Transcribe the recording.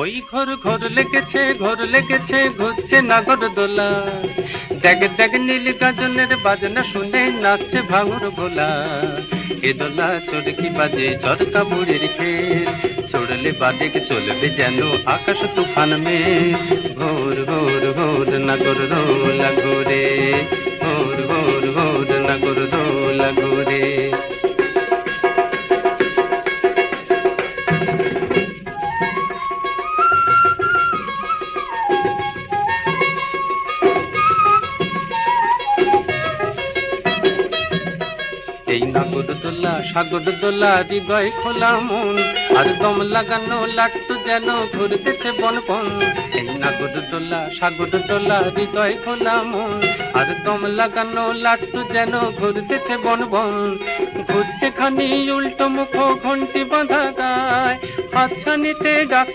ওই ঘোর ঘোর লেগেছে ঘুরছে নাগর দোলা। দেখ দেখ নীল গাজনের বাজনা শুনে নাচছে ভাঙর ভোলা। এ দোলা চড়কি বাজে চরকা বুড়ির খেত, চড়লে বাদেক চলবে যেন আকাশ তুফান মে। ভোর ভোর ভোর নাগর দোলা ঘোরে, ভোর ভোর ভোর নাগর দোলা ঘোরে। এই নাগর দোলা সাগর দোলা হৃদয় খোলা মন, আর দম লাগানো লাট্টু যেন ঘুরতেছে বন বন। এই নাগর দোলা সাগর দোলা হৃদয় খোলা মন, আর দম লাগানো লাট্টু যেন ঘুরতেছে বন বন। ঘুরছে খানি উল্টো মুখো ঘন্টি বাঁধা গায়, হাতছানিতে ডাক